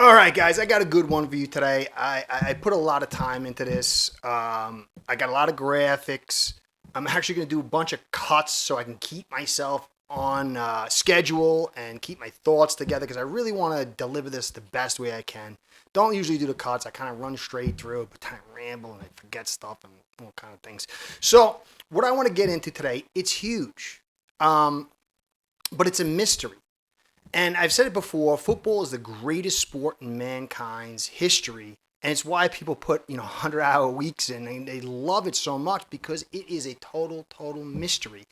All right, guys, I got a good one for you today. I put a lot of time into this. I got a lot of graphics. I'm actually going to do a bunch of cuts so I can keep myself on schedule and keep my thoughts together because I really want to deliver this the best way I can. Don't usually do the cuts. I kind of run straight through, but then I ramble and I forget stuff and all kind of things. So what I want to get into today, it's huge, but it's a mystery. And I've said it before, football is the greatest sport in mankind's history. And it's why people put, 100-hour weeks in and they love it so much because it is a total mystery.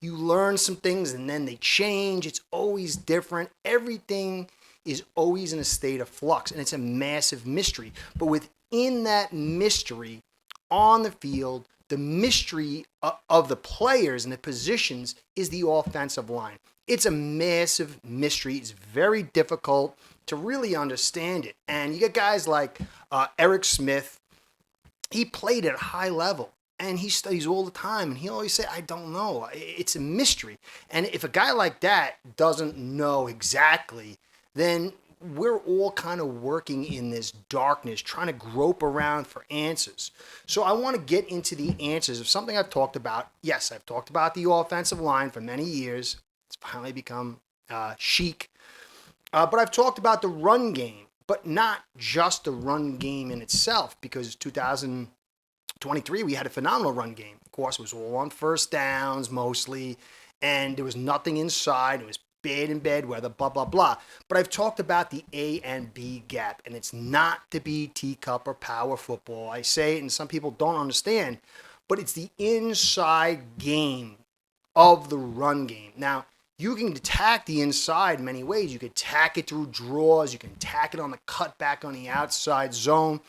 You learn some things and then they change. It's always different. Everything is always in a state of flux and it's a massive mystery. But within that mystery on the field, the mystery of the players and the positions is the offensive line. It's a massive mystery. It's very difficult to really understand it. And you get guys like Eric Smith. He played at a high level and he studies all the time. And he always say, I don't know. It's a mystery. And if a guy like that doesn't know exactly, then we're all kind of working in this darkness, trying to grope around for answers. So I want to get into the answers of something I've talked about. Yes, I've talked about the offensive line for many years. It's finally become chic. But I've talked about the run game, but not just the run game in itself, because 2023, we had a phenomenal run game. Of course, it was all on first downs mostly, and there was nothing inside. It was bad in bad weather, blah, blah, blah. But I've talked about the A and B gap, and it's not to be teacup or power football. I say it, and some people don't understand, but it's the inside game of the run game. Now, you can attack the inside many ways. You can attack it through draws. You can attack it on the cutback on the outside zone.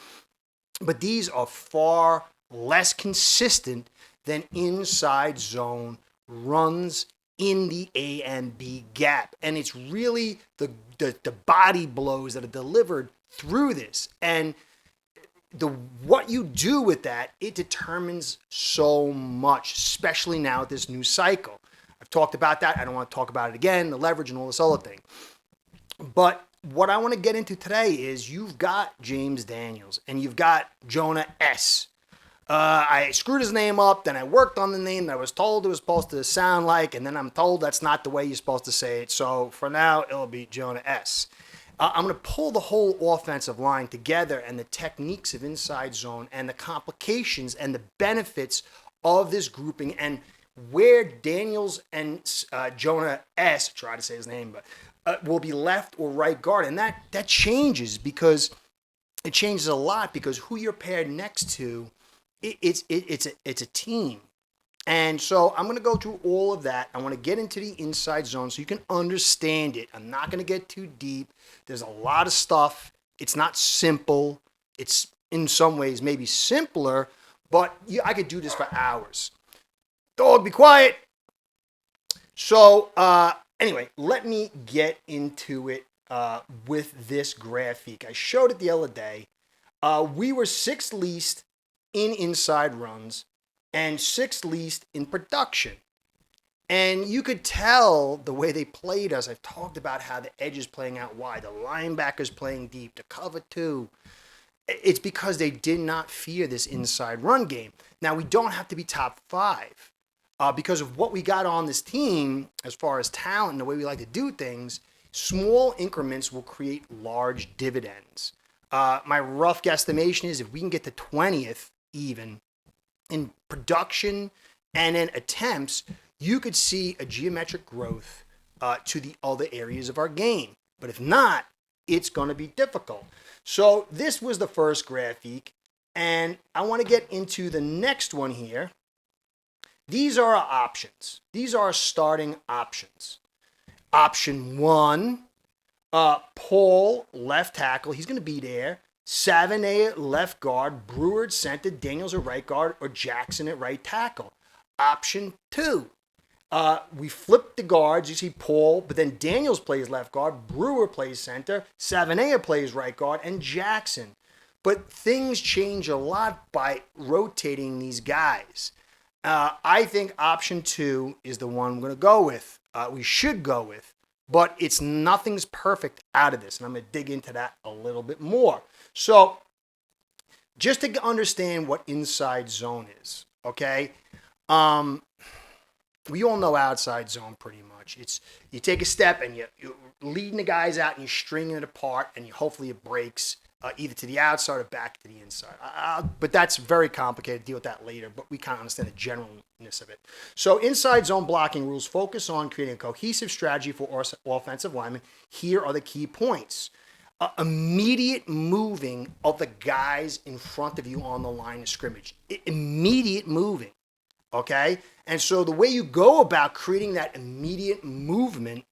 But these are far less consistent than inside zone runs in the A and B gap. And it's really the body blows that are delivered through this. And what you do with that, it determines so much, especially now with this new cycle. I've talked about that. I don't want to talk about it again, the leverage and all this other thing. But what I want to get into today is you've got James Daniels and you've got Jonah S. I screwed his name up, then I worked on the name that I was told it was supposed to sound like, and then I'm told that's not the way you're supposed to say it. So for now, it'll be Jonah S. I'm going to pull the whole offensive line together and the techniques of inside zone and the complications and the benefits of this grouping and where Daniels and Jonah S., try to say his name, but will be left or right guard. And that changes because it changes a lot because who you're paired next to, it's a team. And so I'm going to go through all of that. I want to get into the inside zone so you can understand it. I'm not going to get too deep. There's a lot of stuff. It's not simple. It's in some ways maybe simpler, but I could do this for hours. Dog, be quiet. So anyway, let me get into it with this graphic. I showed it the other day. We were sixth least in inside runs and sixth least in production. And you could tell the way they played us. I've talked about how the edge is playing out wide, the linebackers playing deep, the cover two. It's because they did not fear this inside run game. Now, we don't have to be top five. Because of what we got on this team, as far as talent and the way we like to do things, small increments will create large dividends. My rough guesstimation is if we can get to 20th even in production and in attempts, you could see a geometric growth to the other areas of our game. But if not, it's going to be difficult. So this was the first graphic, and I want to get into the next one here. These are our options. These are our starting options. Option one, Paul, left tackle. He's going to be there. Savaiinaea, left guard. Brewer at center. Daniels at right guard. Or Jackson at right tackle. Option two, we flip the guards. You see Paul, but then Daniels plays left guard. Brewer plays center. Savaiinaea plays right guard. And Jackson. But things change a lot by rotating these guys. I think option two is the one we're going to go with. We should go with. but nothing's perfect out of this. And I'm going to dig into that a little bit more. So just to understand what inside zone is, okay? We all know outside zone pretty much. It's you take a step and you're leading the guys out and you're stringing it apart and hopefully it breaks either to the outside or back to the inside. But that's very complicated. Deal with that later, but we kind of understand the generalness of it. So inside zone blocking rules focus on creating a cohesive strategy for offensive linemen. Here are the key points. Immediate moving of the guys in front of you on the line of scrimmage. Immediate moving, okay? And so the way you go about creating that immediate movement,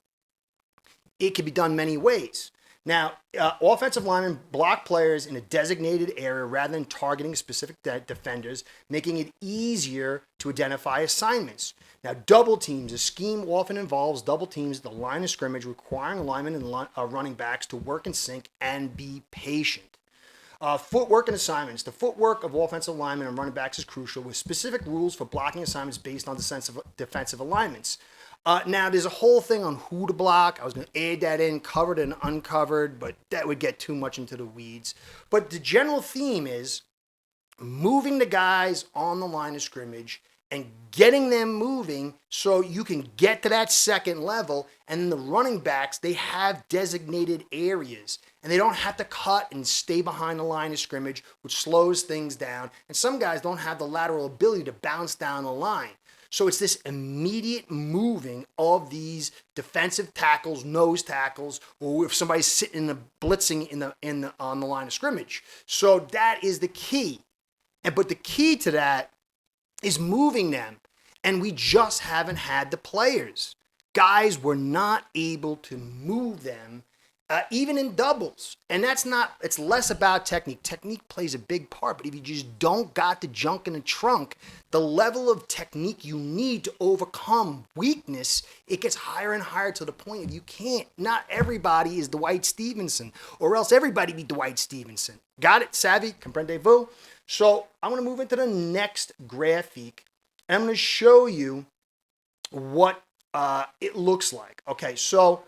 it can be done many ways. Now, offensive linemen block players in a designated area rather than targeting specific defenders, making it easier to identify assignments. Now, double teams. A scheme often involves double teams at the line of scrimmage, requiring linemen and running backs to work in sync and be patient. Footwork and assignments. The footwork of offensive linemen and running backs is crucial, with specific rules for blocking assignments based on defensive alignments. Now, there's a whole thing on who to block. I was going to add that in, covered and uncovered, but that would get too much into the weeds. But the general theme is moving the guys on the line of scrimmage and getting them moving so you can get to that second level. And then the running backs, they have designated areas and they don't have to cut and stay behind the line of scrimmage, which slows things down. And some guys don't have the lateral ability to bounce down the line. So it's this immediate moving of these defensive tackles, nose tackles, or if somebody's sitting in the blitzing on the line of scrimmage. So that is the key. But the key to that is moving them. And we just haven't had the players. Guys were not able to move them, even in doubles. And it's less about technique. Technique plays a big part, but if you just don't got the junk in the trunk, the level of technique you need to overcome weakness, it gets higher and higher to the point of you can't. Not everybody is Dwight Stevenson, or else everybody be Dwight Stevenson. Got it? Savvy? Comprendez-vous? So I'm going to move into the next graphic, and I'm going to show you what it looks like. Okay, so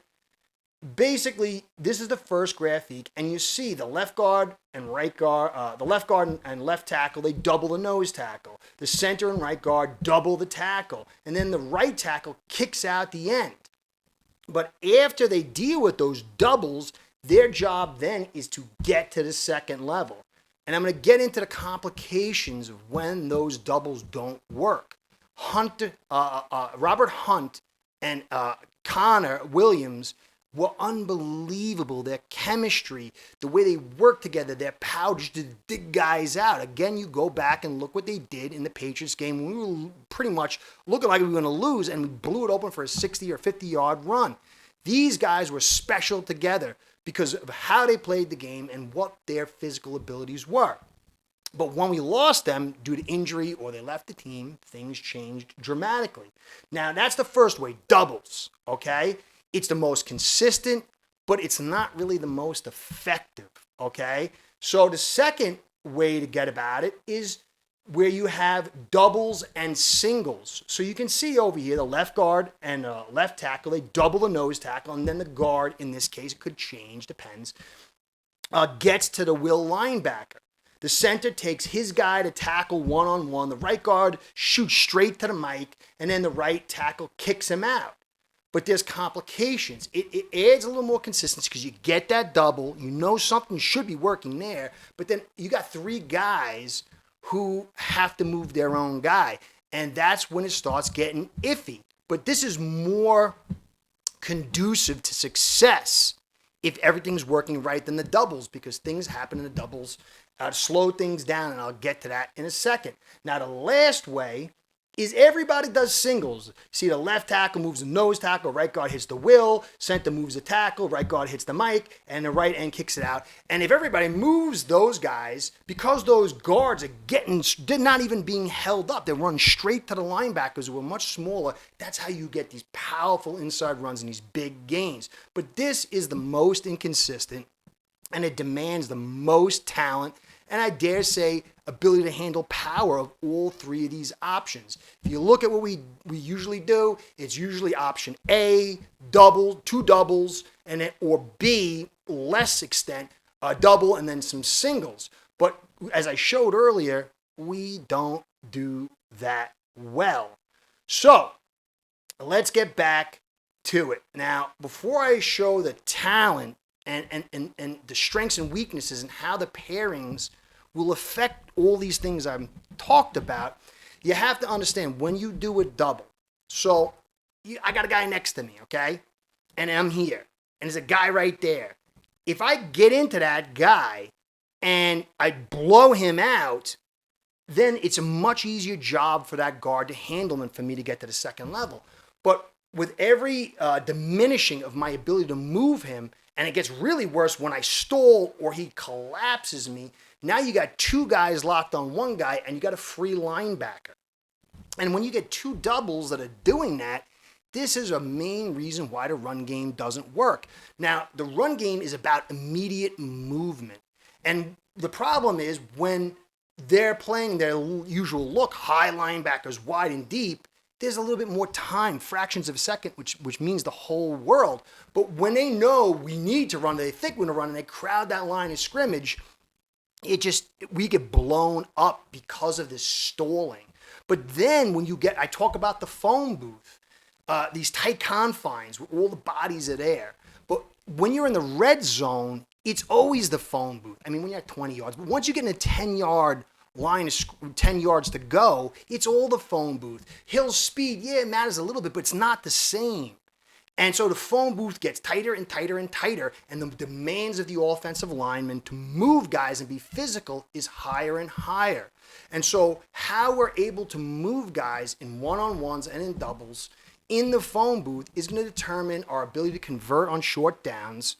basically, this is the first graphic, and you see the left guard and right guard, the left guard and left tackle, they double the nose tackle. The center and right guard double the tackle, and then the right tackle kicks out the end. But after they deal with those doubles, their job then is to get to the second level. And I'm going to get into the complications of when those doubles don't work. Robert Hunt and Connor Williams were unbelievable. Their chemistry, the way they work together, their power just to dig guys out. Again, you go back and look what they did in the Patriots game. We were pretty much looking like we were going to lose, and we blew it open for a 60 or 50-yard run. These guys were special together because of how they played the game and what their physical abilities were. But when we lost them due to injury or they left the team, things changed dramatically. Now, that's the first way, doubles, okay? It's the most consistent, but it's not really the most effective, okay? So the second way to get about it is where you have doubles and singles. So you can see over here, the left guard and left tackle, they double the nose tackle, and then the guard, in this case, it could change, depends, gets to the will linebacker. The center takes his guy to tackle one-on-one. The right guard shoots straight to the mic, and then the right tackle kicks him out. But there's complications. It adds a little more consistency because you get that double. You know something should be working there. But then you got three guys who have to move their own guy. And that's when it starts getting iffy. But this is more conducive to success if everything's working right than the doubles, because things happen in the doubles to slow things down, and I'll get to that in a second. Now, the last way is everybody does singles. See, the left tackle moves the nose tackle, right guard hits the will, center moves the tackle, right guard hits the mic, and the right end kicks it out. And if everybody moves those guys, because those guards they're not even being held up, they're running straight to the linebackers who are much smaller. That's how you get these powerful inside runs and these big gains. But this is the most inconsistent, and it demands the most talent, and I dare say ability to handle power of all three of these options. If you look at what we usually do, it's usually option A, two doubles, and then, or B, less extent, a double and then some singles. But as I showed earlier, we don't do that well. So let's get back to it. Now, before I show the talent and the strengths and weaknesses and how the pairings will affect all these things I've talked about, you have to understand when you do a double. So I got a guy next to me, okay? And I'm here. And there's a guy right there. If I get into that guy and I blow him out, then it's a much easier job for that guard to handle than for me to get to the second level. But with every diminishing of my ability to move him, and it gets really worse when I stall or he collapses me, now you got two guys locked on one guy and you got a free linebacker. And when you get two doubles that are doing that, this is a main reason why the run game doesn't work. Now, the run game is about immediate movement. And the problem is when they're playing their usual look, high linebackers, wide and deep, there's a little bit more time, fractions of a second, which means the whole world. But when they know we need to run, they think we're going to run, and they crowd that line of scrimmage, we get blown up because of this stalling. But then when I talk about the phone booth, these tight confines where all the bodies are there. But when you're in the red zone, it's always the phone booth. I mean, when you're at 20 yards, but once you get in a 10-yard line, 10 yards to go, it's all the phone booth. Hill's speed, yeah, it matters a little bit, but it's not the same. And so the phone booth gets tighter and tighter and tighter, and the demands of the offensive lineman to move guys and be physical is higher and higher. And so how we're able to move guys in one-on-ones and in doubles in the phone booth is going to determine our ability to convert on short downs,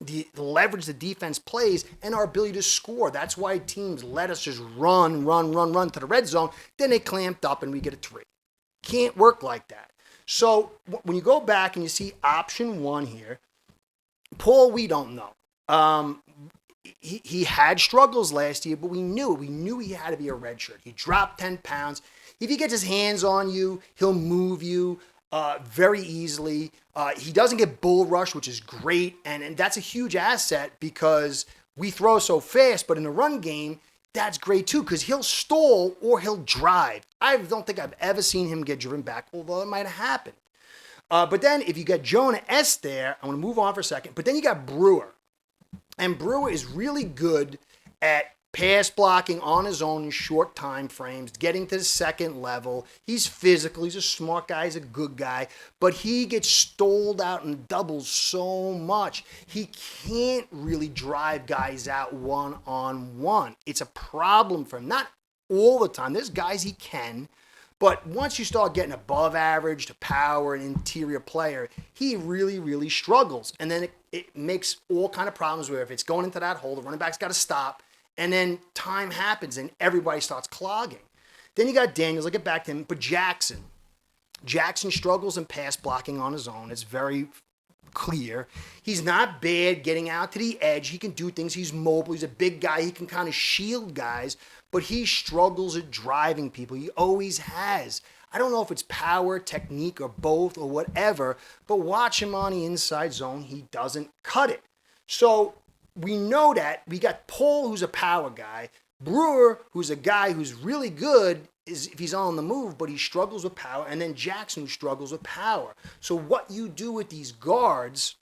the leverage the defense plays, and our ability to score. That's why teams let us just run to the red zone. Then they clamped up and we get a 3. Can't work like that. So when you go back and you see option 1 here, Paul, we don't know. He had struggles last year, but we knew he had to be a redshirt. He dropped 10 pounds. If he gets his hands on you, he'll move you very easily. He doesn't get bull rush, which is great, and that's a huge asset because we throw so fast, but in the run game, that's great too because he'll stall or he'll drive. I don't think I've ever seen him get driven back, although it might have happened. But then if you got Jonah S there, I want to move on for a second, but then you got Brewer. And Brewer is really good at pass blocking on his own in short time frames, getting to the second level. He's physical. He's a smart guy. He's a good guy. But he gets stalled out in doubles so much. He can't really drive guys out one-on-one. It's a problem for him. Not all the time. There's guys he can. But once you start getting above average to power and interior player, he really, really struggles. And then it makes all kind of problems where if it's going into that hole, the running back's got to stop. And then time happens and everybody starts clogging. Then you got Daniels, I'll get back to him, but Jackson struggles in pass blocking on his own. It's very clear. He's not bad getting out to the edge. He can do things. He's mobile. He's a big guy. He can kind of shield guys, but he struggles at driving people. He always has. I don't know if it's power, technique, or both, or whatever, but watch him on the inside zone. He doesn't cut it. So we know that. We got Paul, who's a power guy. Brewer, who's a guy who's really good if he's on the move, but he struggles with power. And then Jackson, who struggles with power. So what you do with these guards,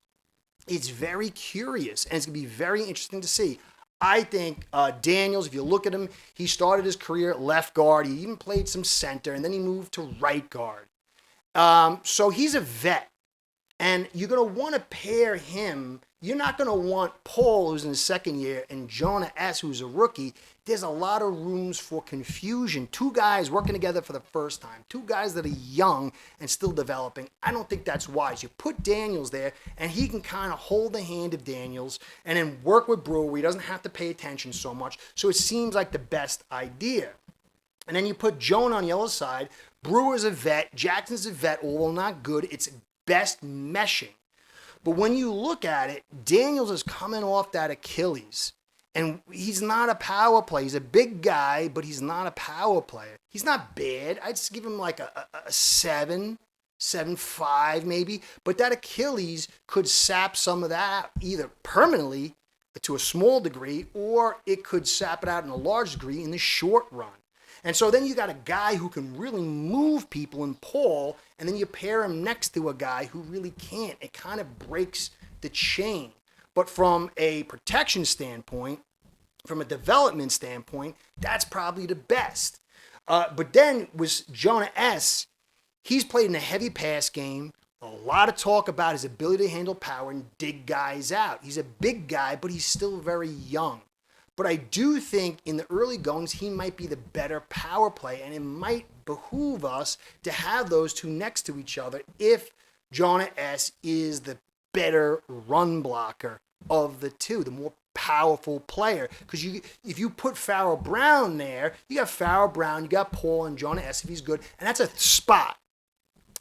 it's very curious. And it's going to be very interesting to see. I think Daniels, if you look at him, he started his career at left guard. He even played some center, and then he moved to right guard. So he's a vet. And you're going to want to pair him. You're not going to want Paul, who's in his second year, and Jonah S., who's a rookie. There's a lot of rooms for confusion. Two guys working together for the first time. Two guys that are young and still developing. I don't think that's wise. You put Daniels there, and he can kind of hold the hand of Daniels and then work with Brewer where he doesn't have to pay attention so much. So it seems like the best idea. And then you put Jonah on the other side. Brewer's a vet. Jackson's a vet, although not good. It's best meshing. But when you look at it, Daniels is coming off that Achilles. And he's not a power player. He's a big guy, but he's not a power player. He's not bad. I'd just give him like a 7.5 maybe. But that Achilles could sap some of that out, either permanently to a small degree, or it could sap it out in a large degree in the short run. And so then you got a guy who can really move people in Paul, and then you pair him next to a guy who really can't. It kind of breaks the chain. But from a protection standpoint, from a development standpoint, that's probably the best. But then with Jonah S., he's played in a heavy pass game. A lot of talk about his ability to handle power and dig guys out. He's a big guy, but he's still very young. But I do think in the early goings, he might be the better power play, and it might behoove us to have those two next to each other if Jonah S. is the better run blocker of the two, the more powerful player. Because if you put Farrell Brown there, you got Farrell Brown, you got Paul and Jonah S. if he's good, and that's a spot.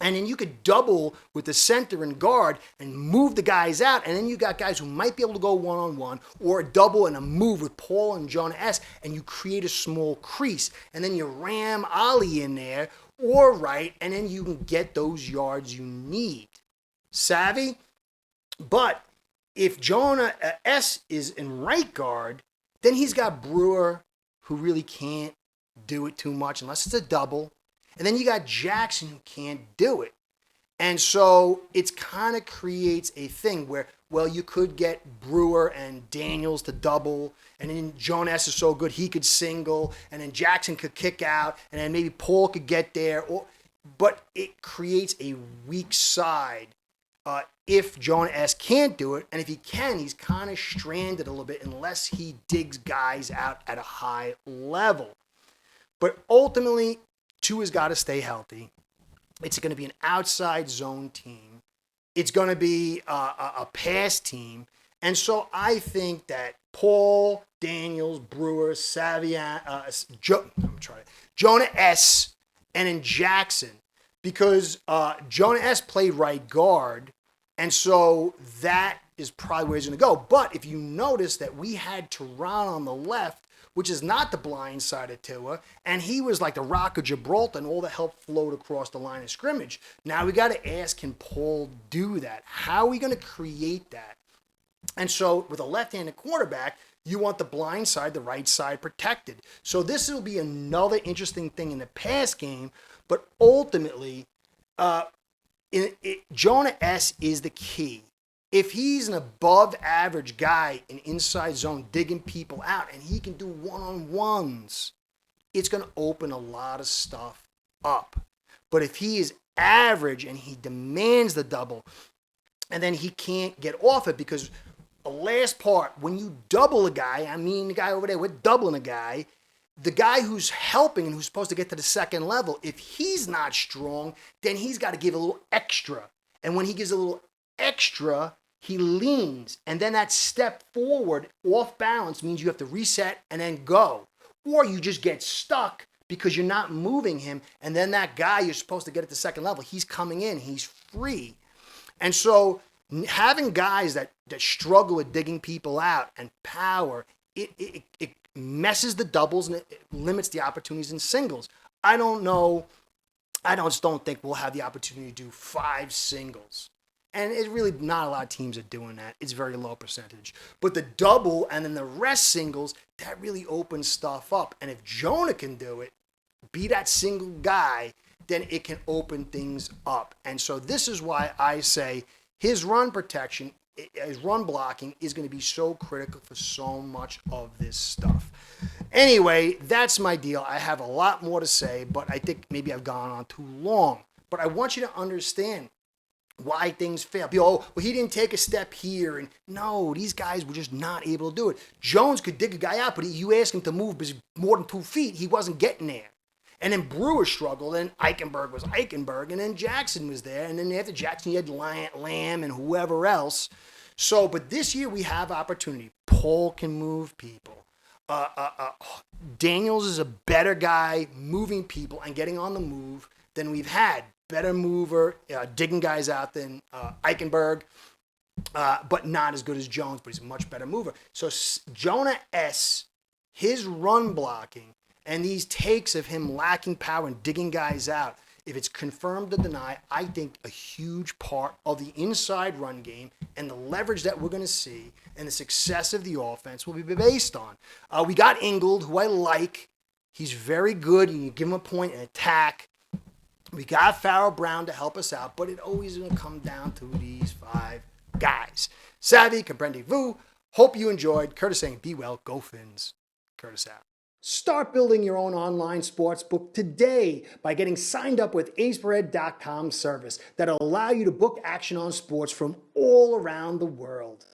And then you could double with the center and guard and move the guys out. And then you got guys who might be able to go one-on-one, or a double and a move with Paul and Jonah S. And you create a small crease. And then you ram Ali in there or right, and then you can get those yards you need. Savvy? But if Jonah S. is in right guard, then he's got Brewer, who really can't do it too much unless it's a double. And then you got Jackson, who can't do it. And so it kind of creates a thing where, well, you could get Brewer and Daniels to double, and then Jonah S. is so good he could single, and then Jackson could kick out, and then maybe Paul could get there. But it creates a weak side if Jonah S. can't do it. And if he can, he's kind of stranded a little bit unless he digs guys out at a high level. But ultimately, Tua's got to stay healthy. It's going to be an outside zone team. It's going to be a pass team. And so I think that Paul, Daniels, Brewer, Savaiinaea, Jonah S., and then Jackson, because Jonah S. played right guard, and so that is probably where he's going to go. But if you notice that we had Tehran on the left, which is not the blind side of Tua, and he was like the Rock of Gibraltar, and all the help flowed across the line of scrimmage. Now we got to ask, can Paul do that? How are we going to create that? And so with a left-handed quarterback, you want the blind side, the right side protected. So this will be another interesting thing in the pass game, but ultimately, Jonah S. is the key. If he's an above average guy in inside zone digging people out and he can do one-on-ones, it's going to open a lot of stuff up. But if he is average and he demands the double and then he can't get off it, because the last part, when you double a guy, I mean the guy over there, we're doubling a guy, the guy who's helping and who's supposed to get to the second level, if he's not strong, then he's got to give a little extra. And when he gives a little extra, he leans, and then that step forward off balance means you have to reset and then go. Or you just get stuck because you're not moving him, and then that guy you're supposed to get at the second level, he's coming in, he's free. And so having guys that struggle with digging people out and power, it messes the doubles and it limits the opportunities in singles. I just don't think we'll have the opportunity to do 5 singles. And it's really not a lot of teams are doing that. It's very low percentage. But the double and then the rest singles, that really opens stuff up. And if Jonah can do it, be that single guy, then it can open things up. And so this is why I say his run protection, his run blocking is going to be so critical for so much of this stuff. Anyway, that's my deal. I have a lot more to say, but I think maybe I've gone on too long. But I want you to understand why things fail. Well, he didn't take a step here. And no, these guys were just not able to do it. Jones could dig a guy out, but you asked him to move more than 2 feet, he wasn't getting there. And then Brewer struggled, and Eichenberg was Eichenberg, and then Jackson was there. And then after Jackson, you had Lamb and whoever else. So, but this year we have opportunity. Paul can move people. Daniels is a better guy moving people and getting on the move than we've had. Better mover, digging guys out than Eichenberg. but not as good as Jones, but he's a much better mover. So Jonah S., his run blocking and these takes of him lacking power and digging guys out, if it's confirmed or denied, I think a huge part of the inside run game and the leverage that we're going to see and the success of the offense will be based on. We got Ingold, who I like. He's very good. You give him a point and attack. We got Farrell Brown to help us out, but it always going to come down to these 5 guys. Savvy, comprendez-vous. Hope you enjoyed. Curtis saying, be well, go Fins. Curtis out. Start building your own online sports book today by getting signed up with aceperhead.com service that'll allow you to book action on sports from all around the world.